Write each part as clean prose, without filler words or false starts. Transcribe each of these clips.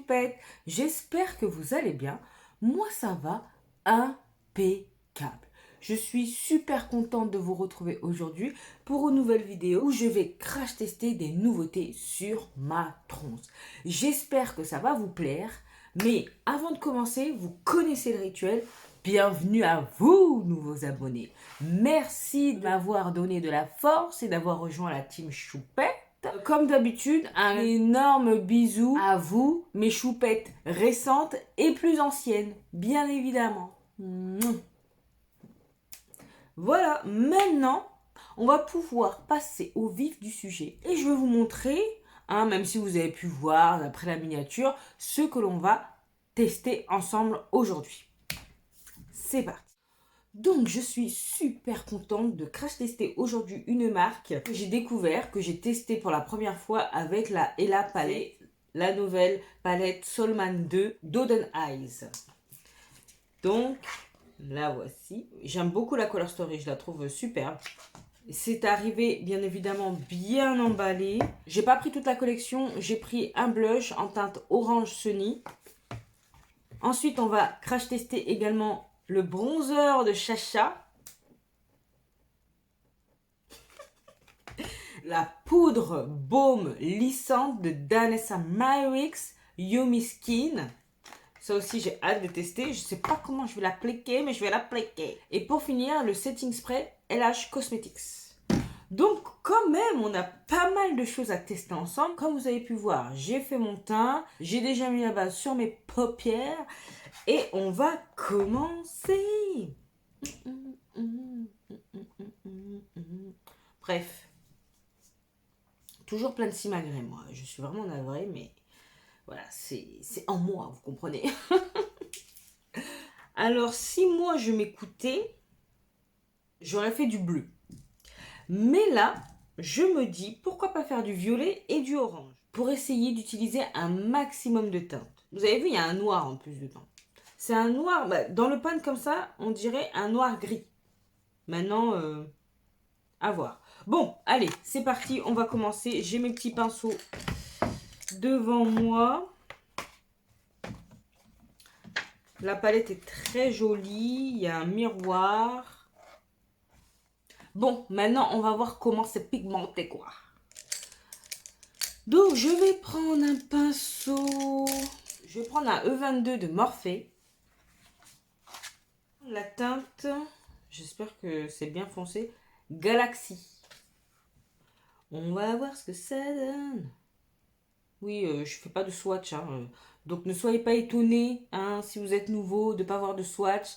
choupettes, j'espère que vous allez bien. Moi ça va impeccable. Je suis super contente de vous retrouver aujourd'hui pour une nouvelle vidéo où je vais crash tester des nouveautés sur ma tronche. J'espère que ça va vous plaire, mais avant de commencer, vous connaissez le rituel. Bienvenue à vous, nouveaux abonnés. Merci de m'avoir donné de la force et d'avoir rejoint la team Choupette. Comme d'habitude, un énorme bisou à vous, mes choupettes récentes et plus anciennes, bien évidemment. Voilà, maintenant, on va pouvoir passer au vif du sujet. Et je vais vous montrer, même si vous avez pu voir d'après la miniature, ce que l'on va tester ensemble aujourd'hui. C'est parti. Donc, je suis super contente de crash tester aujourd'hui une marque que j'ai découvert, que j'ai testé pour la première fois avec la Ella Palette, la nouvelle palette Solman 2 d'Oden Eyes. Donc, la voici. J'aime beaucoup la Color Story, je la trouve superbe. C'est arrivé, bien évidemment, bien emballé. J'ai pas pris toute la collection, j'ai pris un blush en teinte Orange Sunny. Ensuite, on va crash tester également le bronzer de Chacha. La poudre baume lissante de Danessa Myricks Yummy Skin. Ça aussi, j'ai hâte de tester. Je ne sais pas comment je vais l'appliquer, mais je vais l'appliquer. Et pour finir, le setting spray LH Cosmetics. Donc, quand même, on a pas mal de choses à tester ensemble. Comme vous avez pu voir, j'ai fait mon teint. J'ai déjà mis la base sur mes paupières. Et on va commencer. Bref. Toujours plein de simagrées, moi. Je suis vraiment navrée, mais voilà, c'est en moi, vous comprenez. Alors, si moi, je m'écoutais, j'aurais fait du bleu. Mais là, je me dis, pourquoi pas faire du violet et du orange pour essayer d'utiliser un maximum de teintes. Vous avez vu, il y a un noir en plus dedans. C'est un noir, dans le pan comme ça, on dirait un noir gris. Maintenant, à voir. Bon, allez, c'est parti, on va commencer. J'ai mes petits pinceaux devant moi. La palette est très jolie, il y a un miroir. Bon, maintenant, on va voir comment c'est pigmenté, quoi. Donc, je vais prendre un pinceau. Je vais prendre un E22 de Morphe. La teinte, j'espère que c'est bien foncé, Galaxy. On va voir ce que ça donne. Oui, je fais pas de swatch, donc ne soyez pas étonnés si vous êtes nouveau de ne pas avoir de swatch.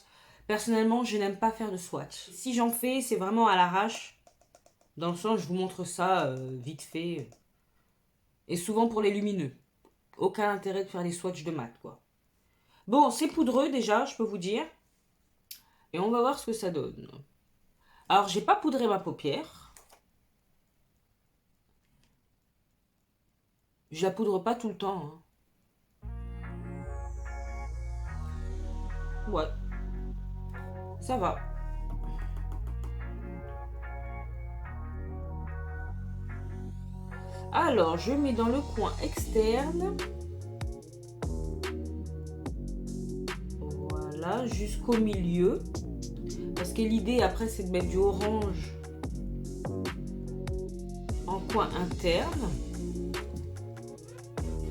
Personnellement, je n'aime pas faire de swatch. Si j'en fais, c'est vraiment à l'arrache. Dans le sens, je vous montre ça vite fait. Et souvent pour les lumineux. Aucun intérêt de faire des swatchs de mat, quoi. Bon, c'est poudreux déjà, je peux vous dire. Et on va voir ce que ça donne. Alors, j'ai pas poudré ma paupière. Je la poudre pas tout le temps. Ouais. Ça va. Alors, je mets dans le coin externe. Voilà, jusqu'au milieu. Parce que l'idée, après, c'est de mettre du orange en coin interne.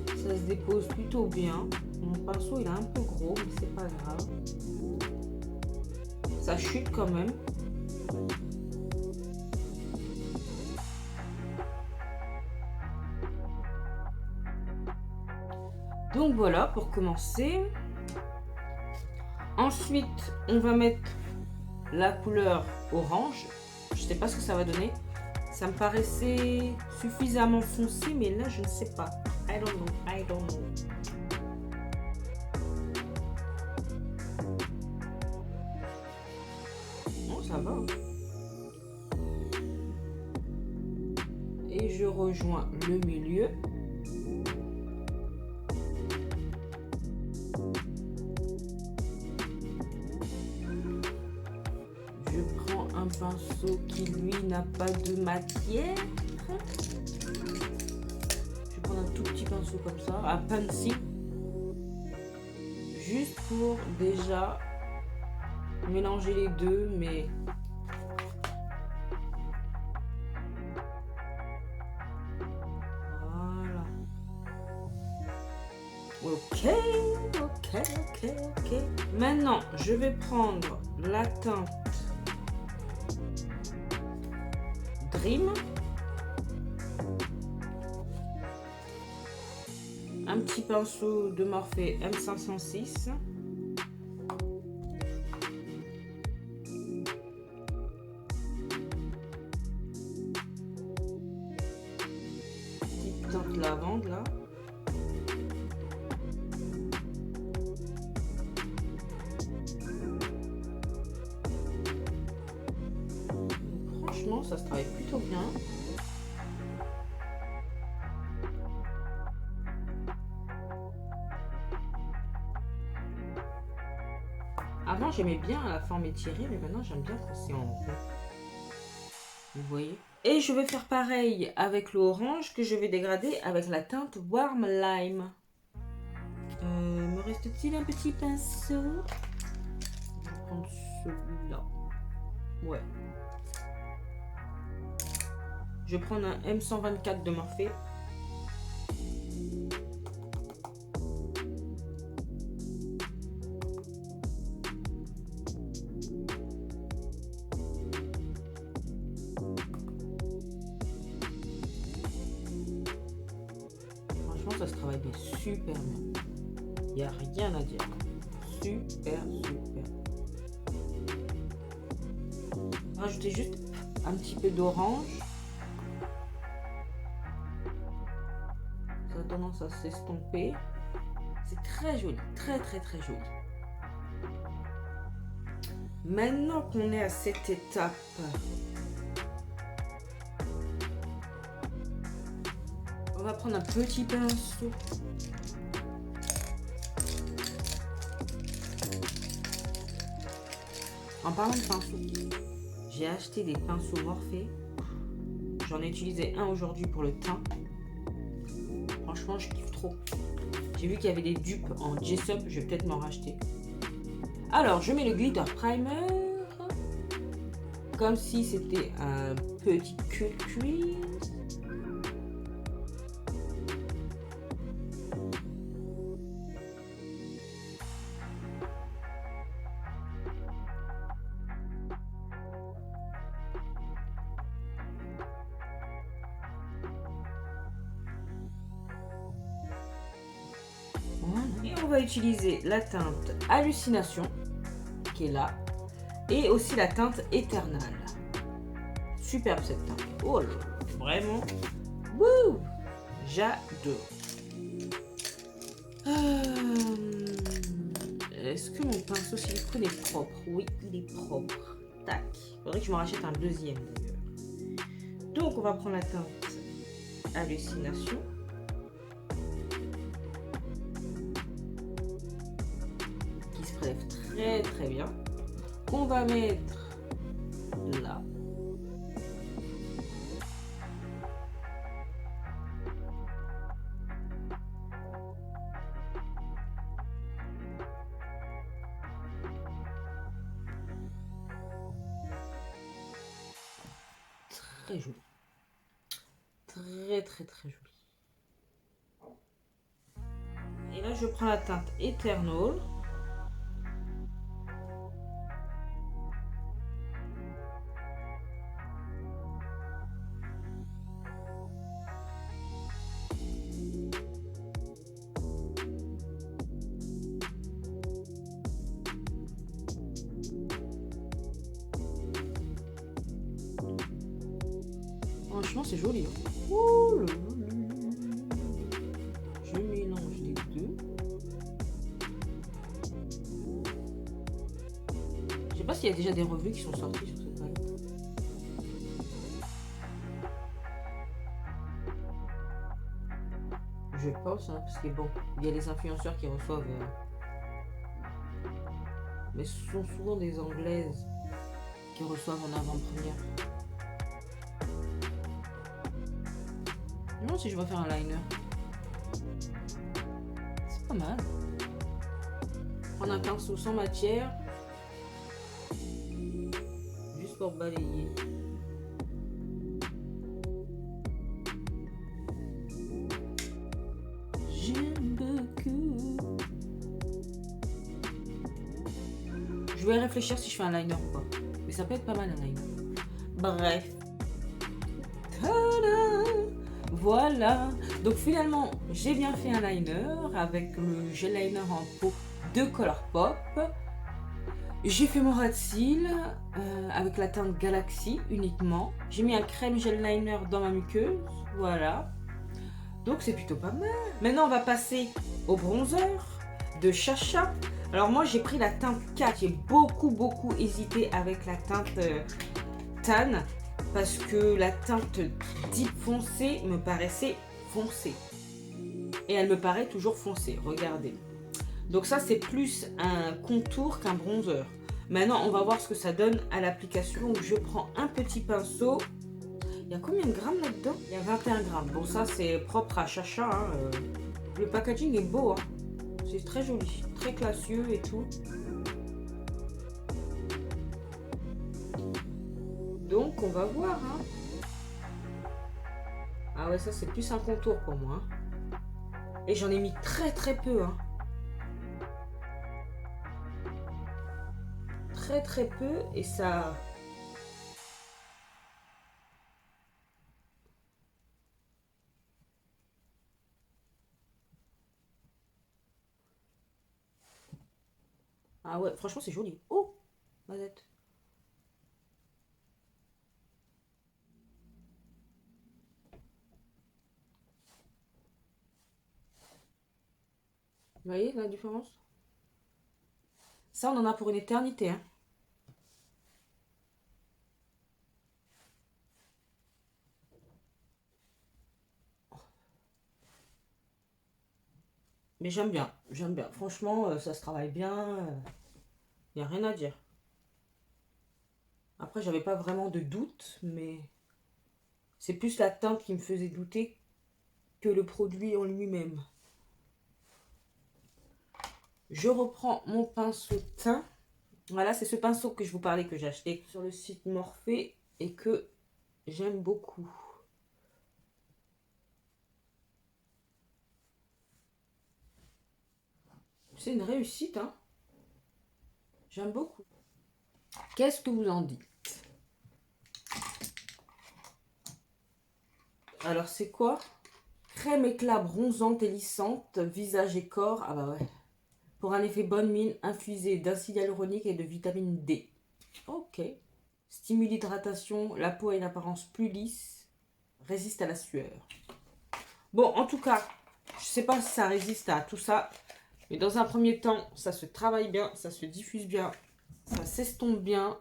Ça se dépose plutôt bien. Mon pinceau, il est un peu gros, mais c'est pas grave. Ça chute quand même. Donc voilà, pour commencer. Ensuite, on va mettre la couleur orange. Je sais pas ce que ça va donner. Ça me paraissait suffisamment foncé, mais là, je ne sais pas. I don't know. Bon, ça va. Et je rejoins le milieu. Je prends un pinceau qui, lui, n'a pas de matière. Je vais prendre un tout petit pinceau comme ça, un pencil. juste pour déjà mélanger les deux, mais voilà. Ok. Maintenant, je vais prendre la teinte Dream. Un petit pinceau de Morphe M506. Petite teinte lavande là. Franchement, ça se travaille plutôt bien. Avant, j'aimais bien la forme étirée, mais maintenant, j'aime bien quand c'est en rond. Vous voyez? Et je vais faire pareil avec l'orange que je vais dégrader avec la teinte Warm Lime. Me reste-t-il un petit pinceau? Je vais prendre celui-là. Ouais. Je vais prendre un M124 de Morphe. Franchement, ça se travaille bien, super bien. Il n'y a rien à dire. Super. Rajoutez juste un petit peu d'orange. Ça a tendance à s'estomper. C'est très joli, très joli. Maintenant qu'on est à cette étape, on va prendre un petit pinceau. En parlant de pinceau, j'ai acheté des pinceaux Morphe. J'en ai utilisé un aujourd'hui pour le teint. Franchement, je kiffe trop. J'ai vu qu'il y avait des dupes en Jessup, je vais peut-être m'en racheter. Alors, je mets le glitter primer. Comme si c'était un petit cut crease. Et on va utiliser la teinte Hallucination, qui est là, et aussi la teinte Eternal. Superbe cette teinte. Oh là là, vraiment. Wouh, j'adore. Est-ce que mon pinceau silicone est propre? Oui, il est propre. Tac. Faudrait que je me rachète un deuxième d'ailleurs. Donc, on va prendre la teinte Hallucination. Qui se prélève très bien. On va mettre là. Très joli. Très joli. Et là, je prends la teinte Eternal. Franchement, c'est joli. Hein. Oh là là. Je mélange les deux. Je sais pas s'il y a déjà des revues qui sont sorties sur cette palette. Je pense, hein, parce que bon, il y a les influenceurs qui reçoivent. Mais ce sont souvent des anglaises qui reçoivent en avant-première. Non, si je vais faire un liner. C'est pas mal. prendre un pinceau sans matière. Juste pour balayer. J'aime beaucoup. Je vais réfléchir si je fais un liner ou pas. Mais ça peut être pas mal un liner. Bref. Tada! Voilà. Donc finalement, j'ai bien fait un liner avec le gel liner en peau de Colourpop. J'ai fait mon ras de cils avec la teinte Galaxy uniquement. J'ai mis un crème gel liner dans ma muqueuse. Voilà. Donc c'est plutôt pas mal. Maintenant, on va passer au bronzer de Chacha. Alors moi, j'ai pris la teinte 4. J'ai beaucoup hésité avec la teinte tan parce que la teinte deep foncée me paraissait foncée. Et elle me paraît toujours foncée. Regardez. Donc ça, c'est plus un contour qu'un bronzer. Maintenant, on va voir ce que ça donne à l'application. Donc je prends un petit pinceau. Il y a combien de grammes là-dedans? Il y a 21 grammes. Bon, ça, c'est propre à Chacha. Hein. Le packaging est beau. Hein. C'est très joli. Très classieux et tout. Donc, on va voir. Hein. Ah ouais, ça, c'est plus un contour pour moi. Hein. Et j'en ai mis très peu. Hein. Très peu. Et ça... Ah ouais, franchement, c'est joli. Oh, ma tête. Vous voyez la différence? Ça, on en a pour une éternité. Hein. Mais j'aime bien. J'aime bien. Franchement, ça se travaille bien. Il n'y a rien à dire. Après, j'avais pas vraiment de doute, mais c'est plus la teinte qui me faisait douter que le produit en lui-même. Je reprends mon pinceau teint. Voilà, c'est ce pinceau que je vous parlais que j'ai acheté sur le site Morphe et que j'aime beaucoup. C'est une réussite, hein. J'aime beaucoup. Qu'est-ce que vous en dites? Alors, c'est quoi? Crème éclat bronzante et lissante, visage et corps. Ah bah ouais. Pour un effet bonne mine, infusé d'acide hyaluronique et de vitamine D. Ok. Stimule l'hydratation, la peau a une apparence plus lisse, résiste à la sueur. Bon, en tout cas, je sais pas si ça résiste à tout ça, mais dans un premier temps, ça se travaille bien, ça se diffuse bien, ça s'estompe bien.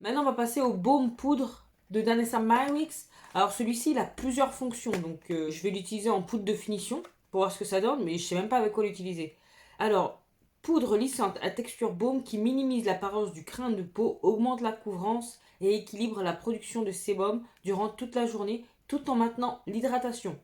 Maintenant, on va passer au baume poudre de Danessa Myricks. Alors, celui-ci, il a plusieurs fonctions, donc je vais l'utiliser en poudre de finition pour voir ce que ça donne, mais je sais même pas avec quoi l'utiliser. Alors, poudre lissante à texture baume qui minimise l'apparence du crin de peau, augmente la couvrance et équilibre la production de sébum durant toute la journée tout en maintenant l'hydratation.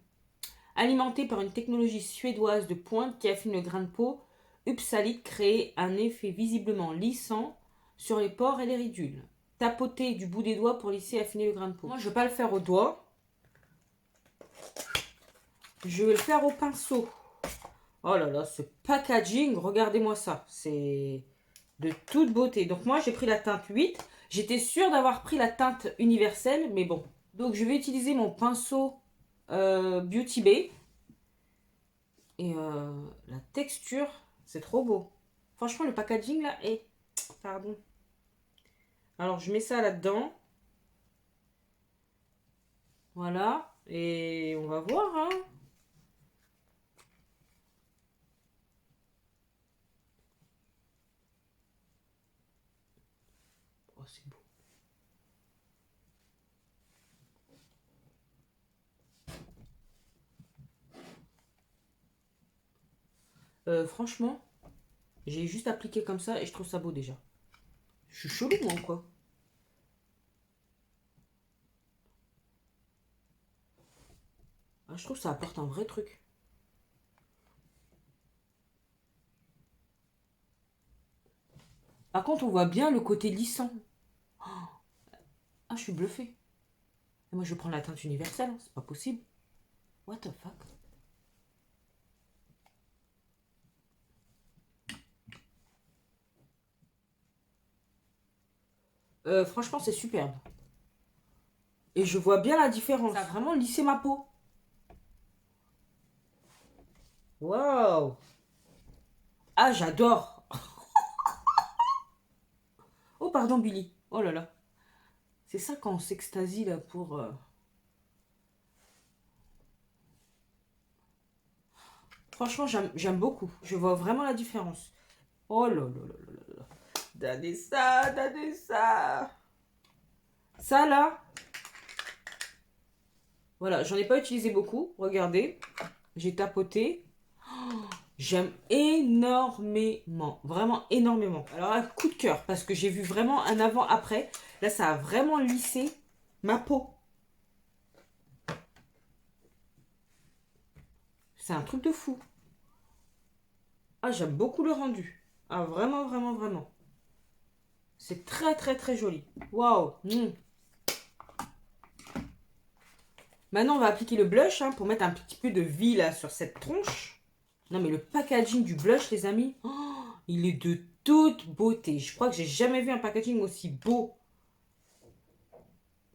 Alimentée par une technologie suédoise de pointe qui affine le grain de peau, Upsalite crée un effet visiblement lissant sur les pores et les ridules. Tapoter du bout des doigts pour lisser et affiner le grain de peau. Moi, je ne vais pas le faire au doigt. Je vais le faire au pinceau. Oh là là, ce packaging, regardez-moi ça. C'est de toute beauté. Donc moi, j'ai pris la teinte 8. J'étais sûre d'avoir pris la teinte universelle, mais bon. Donc je vais utiliser mon pinceau Beauty Bay. Et la texture, c'est trop beau. Franchement, le packaging là est... Pardon. Alors, je mets ça là-dedans. Voilà. Et on va voir, hein. Oh, c'est beau. Franchement, j'ai juste appliqué comme ça et je trouve ça beau déjà. Je suis chelou, moi, ou quoi? Ah, je trouve que ça apporte un vrai truc. Par contre, on voit bien le côté lissant. Ah, je suis bluffée. Et moi, je vais prendre la teinte universelle, hein, c'est pas possible. What the fuck? Franchement, c'est superbe. Et je vois bien la différence. Ça a vraiment lissé ma peau. Waouh! Ah, j'adore! Oh, pardon, Billy. Oh là là. C'est ça quand on s'extasie là pour... Franchement, j'aime beaucoup. Je vois vraiment la différence. Oh là là là là là là. Danessa, Danessa. Ça là, voilà, j'en ai pas utilisé beaucoup. Regardez, j'ai tapoté. J'aime énormément, vraiment énormément. Alors un coup de cœur parce que j'ai vu vraiment un avant-après. Là, ça a vraiment lissé ma peau. C'est un truc de fou. Ah, j'aime beaucoup le rendu. Ah, vraiment, vraiment, vraiment. C'est très, très, très joli. Waouh. Maintenant, on va appliquer le blush hein, pour mettre un petit peu de vie là sur cette tronche. Non, mais le packaging du blush, les amis, oh, il est de toute beauté. Je crois que j'ai jamais vu un packaging aussi beau.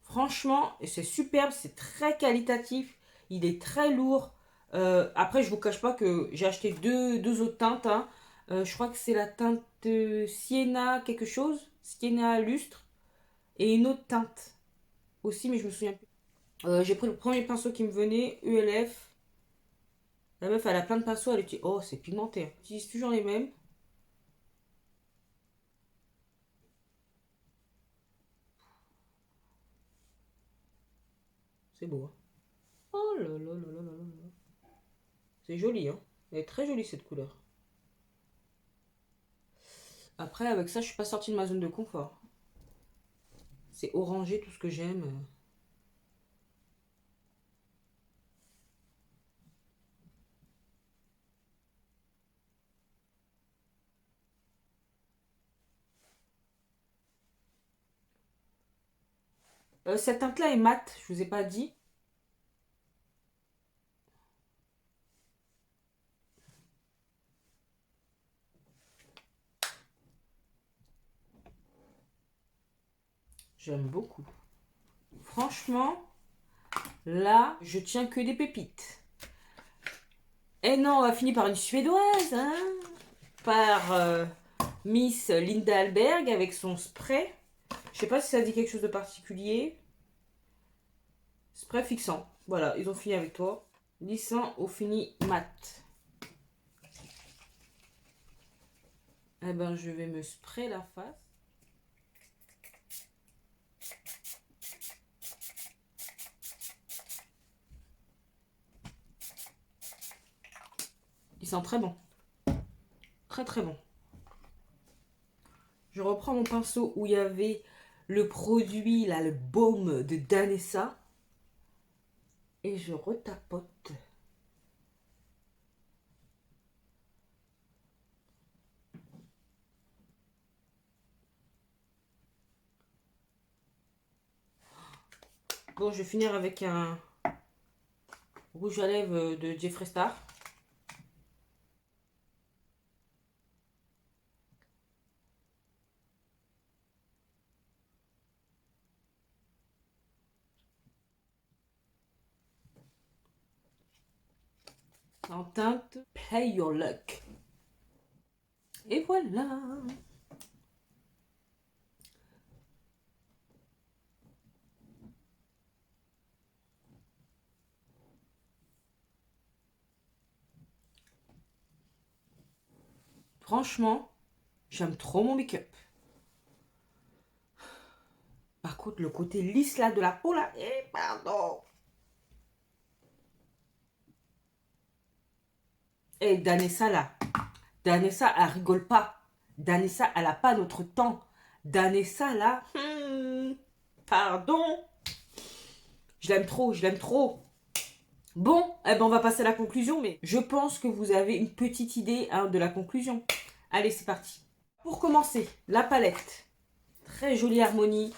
Franchement, c'est superbe, c'est très qualitatif. Il est très lourd. Après, je vous cache pas que j'ai acheté deux autres teintes. Hein. Je crois que c'est la teinte Sienna quelque chose. Sienna lustre. Et une autre teinte aussi, mais je me souviens plus. J'ai pris le premier pinceau qui me venait, ULF. La meuf, elle a plein de pinceaux, elle utilise... Oh, c'est pigmenté. J'utilise toujours les mêmes. C'est beau. Hein. Oh là là là là là là. C'est joli, hein. Elle est très jolie, cette couleur. Après, avec ça, je suis pas sortie de ma zone de confort. C'est orangé, tout ce que j'aime. Cette teinte-là est mate, je vous ai pas dit. J'aime beaucoup. Franchement, là, je tiens que des pépites. Et non, on va finir par une suédoise, hein, par Miss Linda Alberg avec son spray. Je sais pas si ça dit quelque chose de particulier. Spray fixant. Voilà, ils ont fini avec toi. Lissant au fini mat. Eh ben, je vais me spray la face. Il sent très bon. Très très bon. Je reprends mon pinceau où il y avait le produit, là, le baume de Danessa. Et je retapote. Bon, je vais finir avec un rouge à lèvres de Jeffree Star. En teinte Play Your Luck. Et voilà. Franchement, j'aime trop mon make-up. Par contre, le côté lisse là de la peau là, pardon. Et Danessa là, Danessa elle rigole pas. Danessa elle a pas notre temps. Danessa là, pardon. Je l'aime trop, je l'aime trop. Bon, eh ben on va passer à la conclusion, mais je pense que vous avez une petite idée hein, de la conclusion. Allez, c'est parti. Pour commencer, la palette. Très jolie harmonie.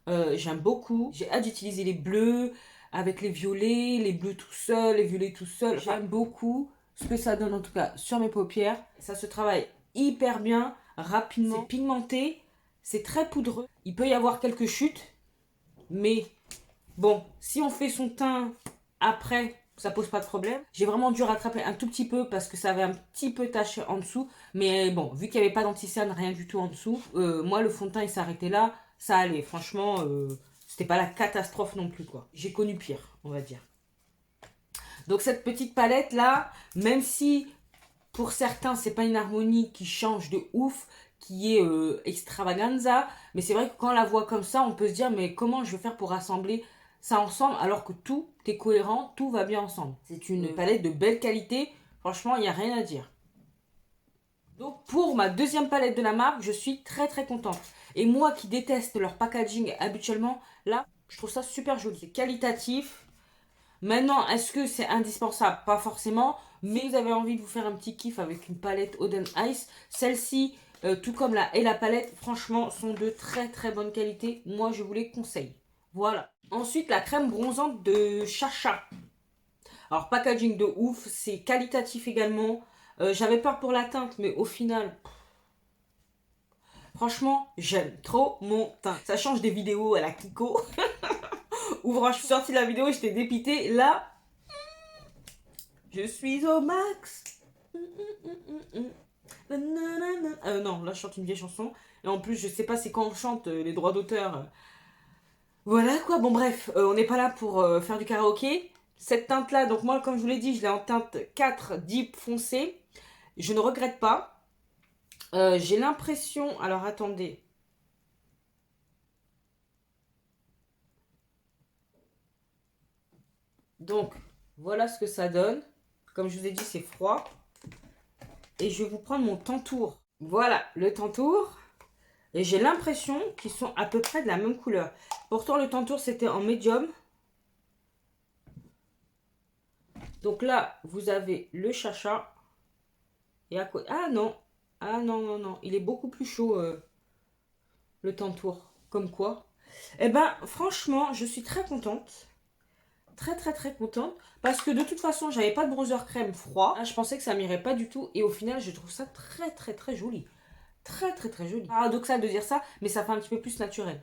J'aime beaucoup. J'ai hâte d'utiliser les bleus avec les violets, les bleus tout seuls, les violets tout seuls. J'aime beaucoup ce que ça donne en tout cas sur mes paupières. Ça se travaille hyper bien, rapidement. C'est pigmenté, c'est très poudreux. Il peut y avoir quelques chutes, mais bon, si on fait son teint après, ça pose pas de problème. J'ai vraiment dû rattraper un tout petit peu parce que ça avait un petit peu taché en dessous. Mais bon, vu qu'il n'y avait pas d'anti-cerne, rien du tout en dessous, moi le fond de teint il s'arrêtait là, ça allait. Franchement, c'était pas la catastrophe non plus quoi. J'ai connu pire, on va dire. Donc cette petite palette là, même si pour certains c'est pas une harmonie qui change de ouf, qui est extravaganza, mais c'est vrai que quand on la voit comme ça, on peut se dire mais comment je vais faire pour rassembler ça ensemble alors que tout est cohérent, tout va bien ensemble. C'est une palette de belle qualité, franchement il n'y a rien à dire. Donc pour ma deuxième palette de la marque, je suis très très contente. Et moi qui déteste leur packaging habituellement, là je trouve ça super joli. C'est qualitatif. Maintenant, est-ce que c'est indispensable? Pas forcément. Mais si vous avez envie de vous faire un petit kiff avec une palette Oden Ice, celle-ci, tout comme la et la palette, franchement, sont de très très bonne qualité. Moi, je vous les conseille. Voilà. Ensuite, la crème bronzante de Chacha. Alors, packaging de ouf, c'est qualitatif également. J'avais peur pour la teinte, mais au final, franchement, j'aime trop mon teint. Ça change des vidéos à la Kiko. Où franchement, je suis sortie de la vidéo, j'étais dépitée. Là, je suis au max. Non, là je chante une vieille chanson. Et en plus, je sais pas c'est quand on chante les droits d'auteur. Voilà quoi, bon bref, on n'est pas là pour faire du karaoké. Cette teinte là, donc moi comme je vous l'ai dit, je l'ai en teinte 4 deep foncé. Je ne regrette pas. J'ai l'impression, alors attendez. Donc voilà ce que ça donne. Comme je vous ai dit, c'est froid. Et je vais vous prendre mon Tantour. Voilà, le Tantour. Et j'ai l'impression qu'ils sont à peu près de la même couleur. Pourtant, le Tantour, c'était en médium. Donc là, vous avez le Chacha. Et à côté... Ah non. Ah non, non, non. Il est beaucoup plus chaud, le Tantour. Comme quoi. Eh ben, franchement, je suis très contente. Très, très, très contente. Parce que de toute façon, j'avais pas de bronzer crème froid. Ah, je pensais que ça m'irait pas du tout. Et au final, je trouve ça très, très, très joli. Très, très, très joli. Paradoxal de dire ça, mais ça fait un petit peu plus naturel.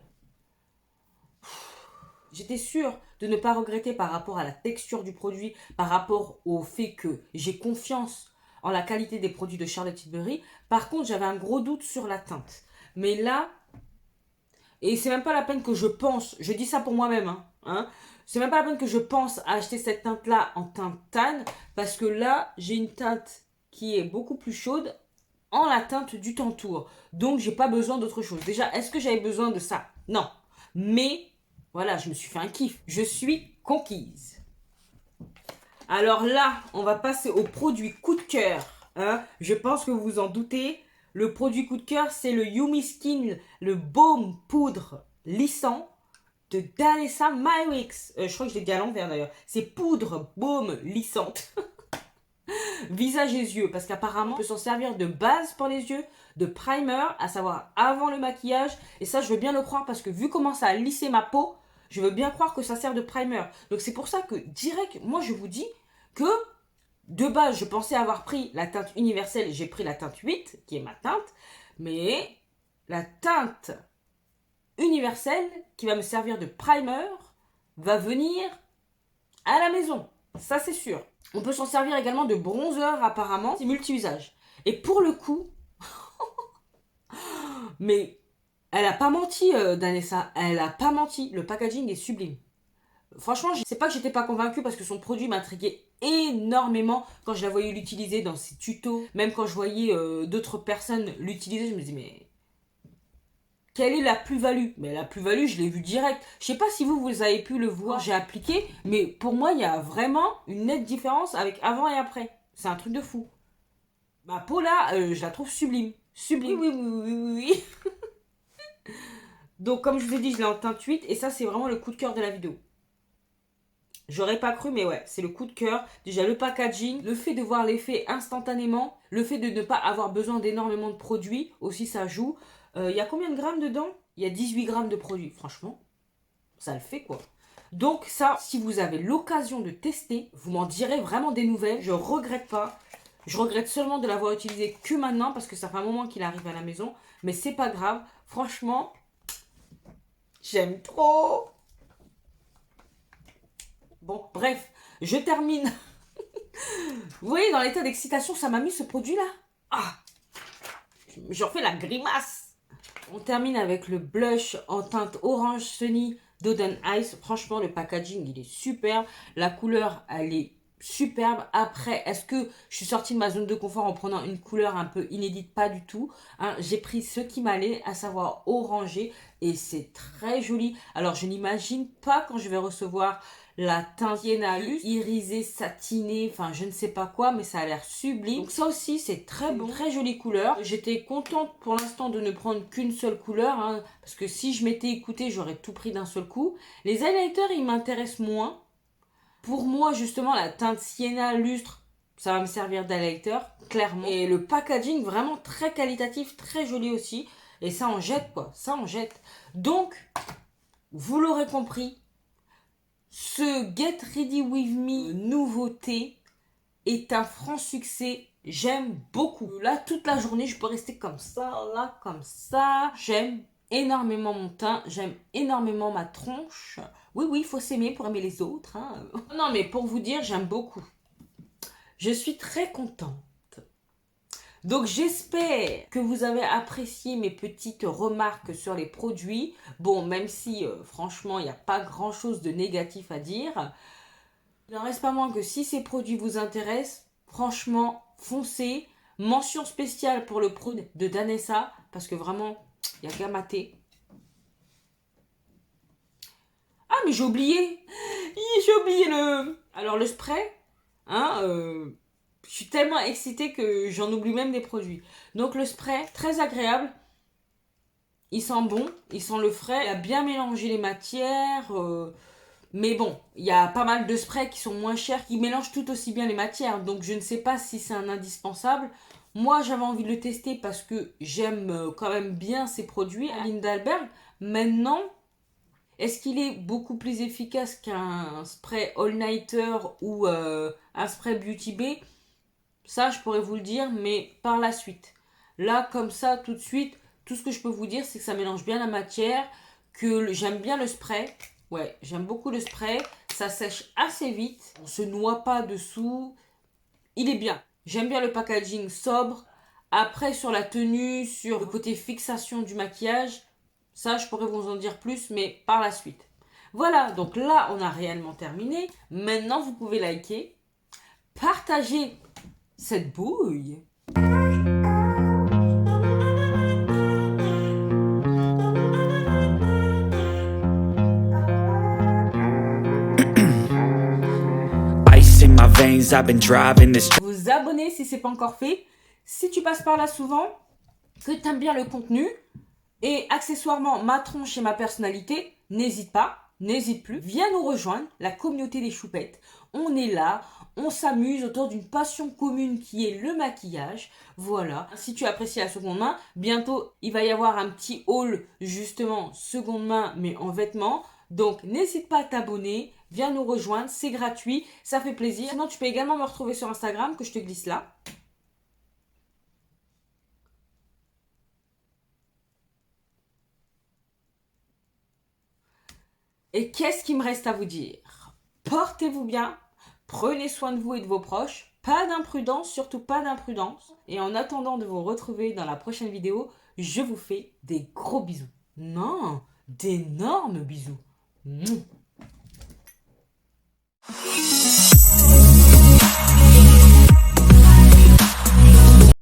J'étais sûre de ne pas regretter par rapport à la texture du produit, par rapport au fait que j'ai confiance en la qualité des produits de Charlotte Tilbury. Par contre, j'avais un gros doute sur la teinte. Mais là, et c'est même pas la peine que je pense, je dis ça pour moi-même, hein, c'est même pas la peine que je pense à acheter cette teinte-là en teinte tan, parce que là, j'ai une teinte qui est beaucoup plus chaude en la teinte du Tantour. Donc, j'ai pas besoin d'autre chose. Déjà, est-ce que j'avais besoin de ça? Non. Mais voilà, je me suis fait un kiff. Je suis conquise. Alors là, on va passer au produit coup de cœur. Hein. Je pense que vous vous en doutez. Le produit coup de cœur, c'est le Yumi Skin, le baume poudre lissant de Danessa Myrix. Je crois que je l'ai dit à l'envers d'ailleurs. C'est poudre baume lissante. Visage et yeux, parce qu'apparemment, on peut s'en servir de base pour les yeux, de primer, à savoir avant le maquillage. Et ça, je veux bien le croire, parce que vu comment ça a lissé ma peau, je veux bien croire que ça sert de primer. Donc c'est pour ça que, direct, moi je vous dis que, de base, je pensais avoir pris la teinte universelle, j'ai pris la teinte 8, qui est ma teinte, mais la teinte universelle, qui va me servir de primer, va venir à la maison. Ça, c'est sûr. On peut s'en servir également de bronzer, apparemment. C'est multi-usage. Et pour le coup... mais elle a pas menti, Danessa. Elle a pas menti. Le packaging est sublime. Franchement, c'est pas que j'étais pas convaincue parce que son produit m'intriguait énormément quand je la voyais l'utiliser dans ses tutos. Même quand je voyais d'autres personnes l'utiliser, je me disais, mais... quelle est la plus-value? Mais la plus-value, je l'ai vue direct. Je sais pas si vous avez pu le voir, j'ai appliqué, mais pour moi, il y a vraiment une nette différence avec avant et après. C'est un truc de fou. Ma peau là, je la trouve sublime. Sublime. Oui, oui, oui, oui, oui. Donc, comme je vous ai dit, je l'ai en teinte 8 et ça, c'est vraiment le coup de cœur de la vidéo. J'aurais pas cru, mais ouais, c'est le coup de cœur. Déjà, le packaging, le fait de voir l'effet instantanément, le fait de ne pas avoir besoin d'énormément de produits, aussi ça joue. Il y a combien de grammes dedans? Il y a 18 grammes de produits. Franchement, ça le fait quoi. Donc ça, si vous avez l'occasion de tester, vous m'en direz vraiment des nouvelles. Je regrette pas. Je regrette seulement de l'avoir utilisé que maintenant parce que ça fait un moment qu'il arrive à la maison. Mais c'est pas grave. Franchement, j'aime trop. Bon, bref, je termine. Vous voyez, dans l'état d'excitation, ça m'a mis ce produit-là. Ah, j'en fais la grimace. On termine avec le blush en teinte orange Sunny d'Oden Ice. Franchement, le packaging, il est superbe. La couleur, elle est superbe. Après, est-ce que je suis sortie de ma zone de confort en prenant une couleur un peu inédite? Pas du tout. Hein, j'ai pris ce qui m'allait, à savoir orangé. Et c'est très joli. Alors, je n'imagine pas quand je vais recevoir la teinte sienna irisée, satinée, enfin je ne sais pas quoi, mais ça a l'air sublime. Donc ça aussi c'est très bon, très jolie couleur. J'étais contente pour l'instant de ne prendre qu'une seule couleur, hein, parce que si je m'étais écoutée, j'aurais tout pris d'un seul coup. Les highlighters, ils m'intéressent moins. Pour moi, justement, la teinte sienna lustre, ça va me servir d'highlighter, clairement. Et le packaging, vraiment très qualitatif, très joli aussi. Et ça en jette quoi, ça en jette. Donc, vous l'aurez compris, ce Get Ready With Me nouveauté est un franc succès. J'aime beaucoup. Là, toute la journée, je peux rester comme ça, là, comme ça. J'aime énormément mon teint. J'aime énormément ma tronche. Oui, oui, il faut s'aimer pour aimer les autres. Hein. Non, mais pour vous dire, j'aime beaucoup. Je suis très contente. Donc j'espère que vous avez apprécié mes petites remarques sur les produits. Bon, même si franchement, il n'y a pas grand-chose de négatif à dire. Il n'en reste pas moins que si ces produits vous intéressent, franchement, foncez. Mention spéciale pour le produit de Danessa, parce que vraiment, il n'y a qu'à mater. Ah, mais j'ai oublié. J'ai oublié le... Alors le spray, hein, je suis tellement excitée que j'en oublie même des produits. Donc le spray, très agréable. Il sent bon, il sent le frais. Il a bien mélangé les matières. Mais bon, il y a pas mal de sprays qui sont moins chers, qui mélangent tout aussi bien les matières. Donc je ne sais pas si c'est un indispensable. Moi, j'avais envie de le tester parce que j'aime quand même bien ces produits à Lindalberg. Maintenant, est-ce qu'il est beaucoup plus efficace qu'un spray all-nighter ou un spray Beauty Bay? Ça, je pourrais vous le dire, mais par la suite. Là, comme ça, tout de suite, tout ce que je peux vous dire, c'est que ça mélange bien la matière, que j'aime bien le spray. Ouais, j'aime beaucoup le spray. Ça sèche assez vite. On se noie pas dessous. Il est bien. J'aime bien le packaging sobre. Après, sur la tenue, sur le côté fixation du maquillage, ça, je pourrais vous en dire plus, mais par la suite. Voilà, donc là, on a réellement terminé. Maintenant, vous pouvez liker, partager cette bouille. Ice in my veins, I've been driving this. Vous abonner si c'est pas encore fait. Si tu passes par là souvent, que tu aimes bien le contenu et accessoirement ma tronche et ma personnalité, n'hésite pas, n'hésite plus. Viens nous rejoindre, la communauté des choupettes. On est là, on s'amuse autour d'une passion commune qui est le maquillage. Voilà. Si tu apprécies la seconde main, bientôt il va y avoir un petit haul justement seconde main mais en vêtements. Donc n'hésite pas à t'abonner, viens nous rejoindre, c'est gratuit, ça fait plaisir. Sinon tu peux également me retrouver sur Instagram que je te glisse là. Et qu'est-ce qu'il me reste à vous dire? Portez-vous bien, prenez soin de vous et de vos proches, pas d'imprudence, surtout pas d'imprudence. Et en attendant de vous retrouver dans la prochaine vidéo, je vous fais des gros bisous. Non, d'énormes bisous. Mouah.